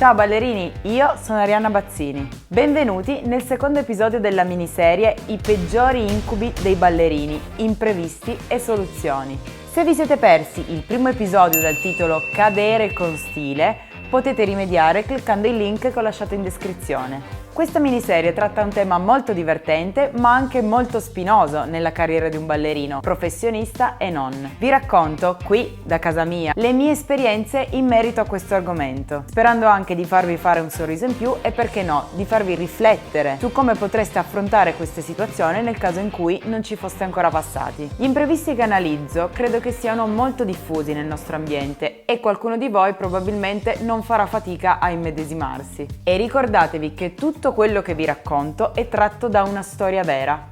Ciao ballerini, io sono Arianna Bazzini. Benvenuti nel secondo episodio della miniserie I peggiori incubi dei ballerini, imprevisti e soluzioni. Se vi siete persi il primo episodio dal titolo Cadere con stile, potete rimediare cliccando il link che ho lasciato in descrizione. Questa miniserie tratta un tema molto divertente ma anche molto spinoso nella carriera di un ballerino, professionista e non. Vi racconto, qui da casa mia, le mie esperienze in merito a questo argomento, sperando anche di farvi fare un sorriso in più e perché no, di farvi riflettere su come potreste affrontare queste situazioni nel caso in cui non ci foste ancora passati. Gli imprevisti che analizzo credo che siano molto diffusi nel nostro ambiente e qualcuno di voi probabilmente non farà fatica a immedesimarsi. E ricordatevi che tutto quello che vi racconto è tratto da una storia vera,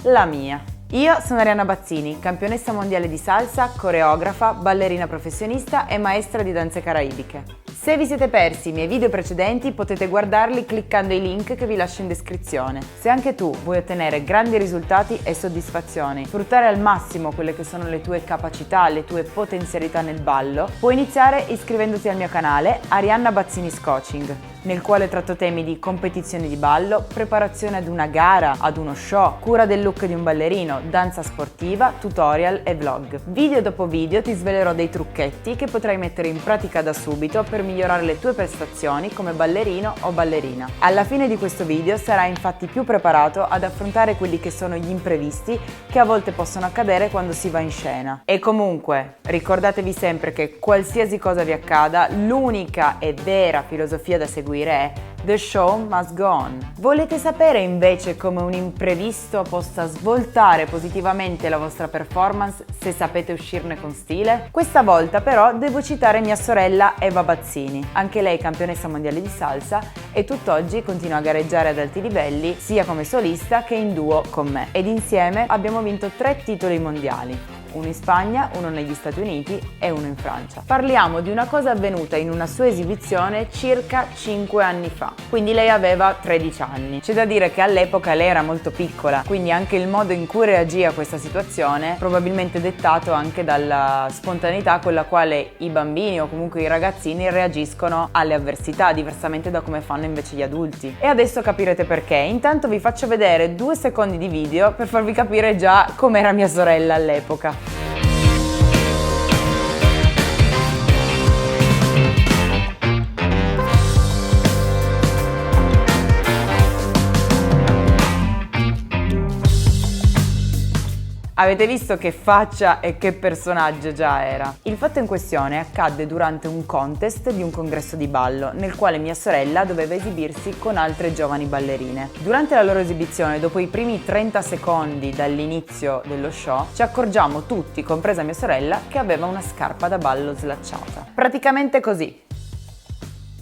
la mia. Io sono Arianna Bazzini, campionessa mondiale di salsa, coreografa, ballerina professionista e maestra di danze caraibiche. Se vi siete persi i miei video precedenti potete guardarli cliccando i link che vi lascio in descrizione. Se anche tu vuoi ottenere grandi risultati e soddisfazioni, sfruttare al massimo quelle che sono le tue capacità, le tue potenzialità nel ballo, puoi iniziare iscrivendoti al mio canale Arianna Bazzini's Coaching, nel quale tratto temi di competizioni di ballo, preparazione ad una gara, ad uno show, cura del look di un ballerino, danza sportiva, tutorial e vlog. Video dopo video ti svelerò dei trucchetti che potrai mettere in pratica da subito per migliorare le tue prestazioni come ballerino o ballerina. Alla fine di questo video sarai infatti più preparato ad affrontare quelli che sono gli imprevisti che a volte possono accadere quando si va in scena. E comunque, ricordatevi sempre che qualsiasi cosa vi accada, l'unica e vera filosofia da seguire è The show must go on. Volete sapere invece come un imprevisto possa svoltare positivamente la vostra performance se sapete uscirne con stile? Questa volta però devo citare mia sorella Eva Bazzini, anche lei campionessa mondiale di salsa e tutt'oggi continua a gareggiare ad alti livelli sia come solista che in duo con me. Ed insieme abbiamo vinto 3 titoli mondiali. Uno in Spagna, uno negli Stati Uniti e uno in Francia. Parliamo di una cosa avvenuta in una sua esibizione circa 5 anni fa, quindi lei aveva 13 anni. C'è da dire che all'epoca lei era molto piccola, quindi anche il modo in cui reagì a questa situazione probabilmente dettato anche dalla spontaneità con la quale i bambini o comunque i ragazzini reagiscono alle avversità, diversamente da come fanno invece gli adulti. E adesso capirete perché. Intanto vi faccio vedere 2 secondi di video per farvi capire già com'era mia sorella all'epoca. Avete visto che faccia e che personaggio già era? Il fatto in questione accadde durante un contest di un congresso di ballo, nel quale mia sorella doveva esibirsi con altre giovani ballerine. Durante la loro esibizione, dopo i primi 30 secondi dall'inizio dello show, ci accorgiamo tutti, compresa mia sorella, che aveva una scarpa da ballo slacciata. Praticamente così,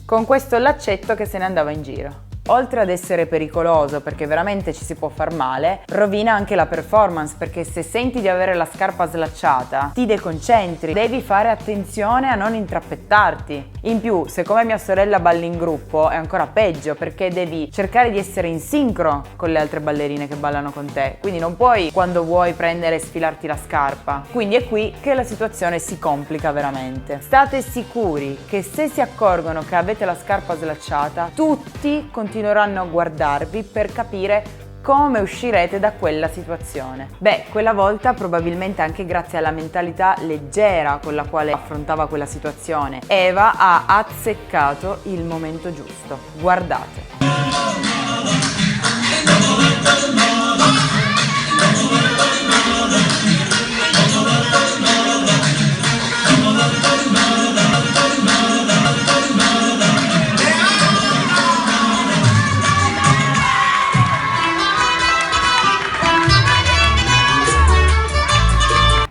con questo laccetto che se ne andava in giro. Oltre ad essere pericoloso perché veramente ci si può far male, rovina anche la performance perché se senti di avere la scarpa slacciata ti deconcentri, devi fare attenzione a non intrappettarti. In più, se come mia sorella balli in gruppo è ancora peggio perché devi cercare di essere in sincro con le altre ballerine che ballano con te, quindi non puoi quando vuoi prendere e sfilarti la scarpa. Quindi è qui che la situazione si complica veramente. State sicuri che se si accorgono che avete la scarpa slacciata, tutti continueranno a guardarvi per capire come uscirete da quella situazione. Beh, quella volta probabilmente anche grazie alla mentalità leggera con la quale affrontava quella situazione, Eva ha azzeccato il momento giusto. Guardate.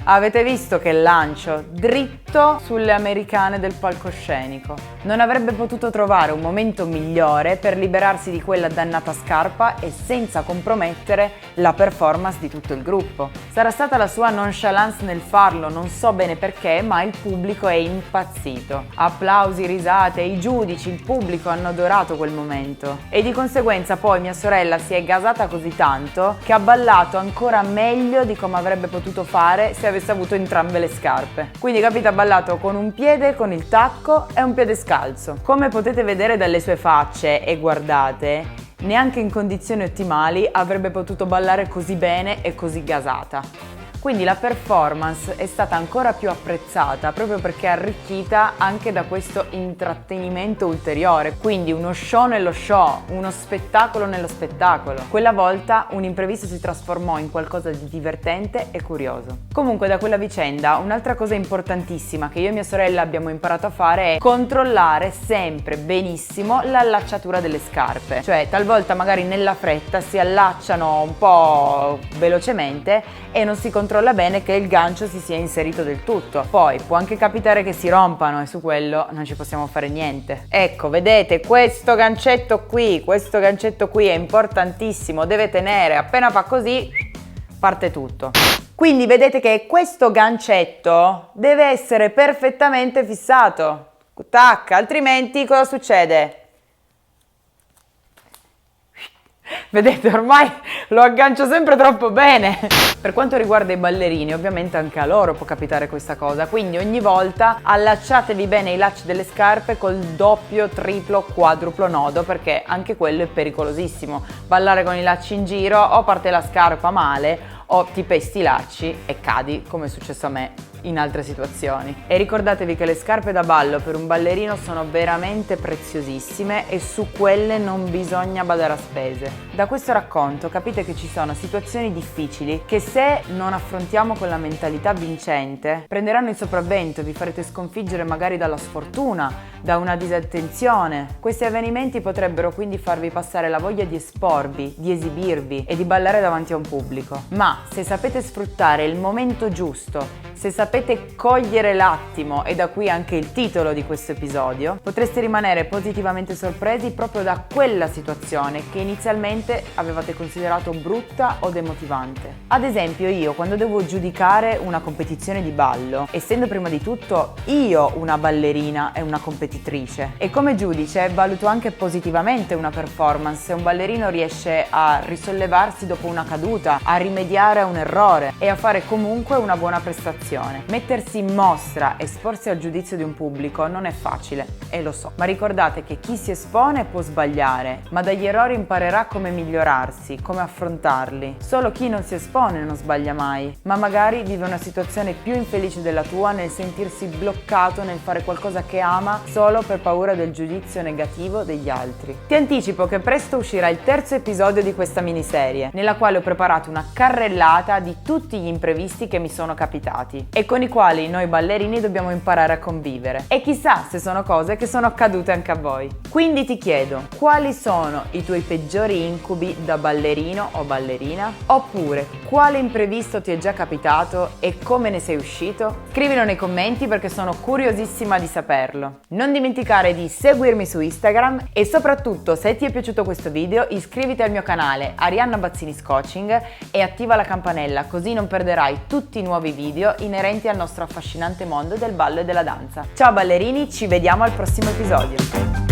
Avete visto che lancio dritto sulle americane del palcoscenico. Non avrebbe potuto trovare un momento migliore per liberarsi di quella dannata scarpa e senza compromettere la performance di tutto il gruppo. Sarà stata la sua nonchalance nel farlo, non so bene perché, ma il pubblico è impazzito. Applausi, risate, i giudici, il pubblico hanno adorato quel momento. E di conseguenza poi mia sorella si è gasata così tanto che ha ballato ancora meglio di come avrebbe potuto fare se avesse avuto entrambe le scarpe. Quindi capite, ballato con un piede con il tacco e un piede scalzo. Come potete vedere dalle sue facce e guardate, neanche in condizioni ottimali avrebbe potuto ballare così bene e così gasata. Quindi la performance è stata ancora più apprezzata proprio perché è arricchita anche da questo intrattenimento ulteriore, quindi uno show nello show, uno spettacolo nello spettacolo. Quella volta un imprevisto si trasformò in qualcosa di divertente e curioso. Comunque da quella vicenda un'altra cosa importantissima che io e mia sorella abbiamo imparato a fare è controllare sempre benissimo l'allacciatura delle scarpe, cioè talvolta magari nella fretta si allacciano un po' velocemente e non si controlla bene che il gancio si sia inserito del tutto. Poi può anche capitare che si rompano e su quello non ci possiamo fare niente. Ecco, vedete, questo gancetto qui è importantissimo, deve tenere, appena fa così parte tutto. Quindi vedete che questo gancetto deve essere perfettamente fissato. Tac, altrimenti cosa succede? Vedete, ormai lo aggancio sempre troppo bene. Per quanto riguarda i ballerini, ovviamente anche a loro può capitare questa cosa, quindi ogni volta allacciatevi bene i lacci delle scarpe col doppio, triplo, quadruplo nodo, perché anche quello è pericolosissimo. Ballare con i lacci in giro, o parte la scarpa male o ti pesti i lacci e cadi, come è successo a me in altre situazioni. E ricordatevi che le scarpe da ballo per un ballerino sono veramente preziosissime e su quelle non bisogna badare a spese. Da questo racconto capite che ci sono situazioni difficili che se non affrontiamo con la mentalità vincente prenderanno il sopravvento e vi farete sconfiggere magari dalla sfortuna, da una disattenzione. Questi avvenimenti potrebbero quindi farvi passare la voglia di esporvi, di esibirvi e di ballare davanti a un pubblico. Ma se sapete sfruttare il momento giusto, se sapete cogliere l'attimo, e da qui anche il titolo di questo episodio, potreste rimanere positivamente sorpresi proprio da quella situazione che inizialmente avevate considerato brutta o demotivante. Ad esempio io quando devo giudicare una competizione di ballo, essendo prima di tutto io una ballerina e una competitrice, e come giudice valuto anche positivamente una performance se un ballerino riesce a risollevarsi dopo una caduta, a rimediare a un errore e a fare comunque una buona prestazione. Mettersi in mostra, esporsi al giudizio di un pubblico non è facile, e lo so, ma ricordate che chi si espone può sbagliare, ma dagli errori imparerà come migliorarsi, come affrontarli. Solo chi non si espone non sbaglia mai, ma magari vive una situazione più infelice della tua nel sentirsi bloccato nel fare qualcosa che ama solo per paura del giudizio negativo degli altri. Ti anticipo che presto uscirà il terzo episodio di questa miniserie, nella quale ho preparato una carrellata di tutti gli imprevisti che mi sono capitati e con i quali noi ballerini dobbiamo imparare a convivere. E chissà se sono cose che sono accadute anche a voi. Quindi ti chiedo, quali sono i tuoi peggiori incubi da ballerino o ballerina? Oppure, quale imprevisto ti è già capitato e come ne sei uscito? Scrivilo nei commenti perché sono curiosissima di saperlo. Non dimenticare di seguirmi su Instagram e soprattutto, se ti è piaciuto questo video, iscriviti al mio canale Arianna Bazzinis Coaching e attiva la campanella, così non perderai tutti i nuovi video inerenti al nostro affascinante mondo del ballo e della danza. Ciao ballerini, ci vediamo al prossimo episodio.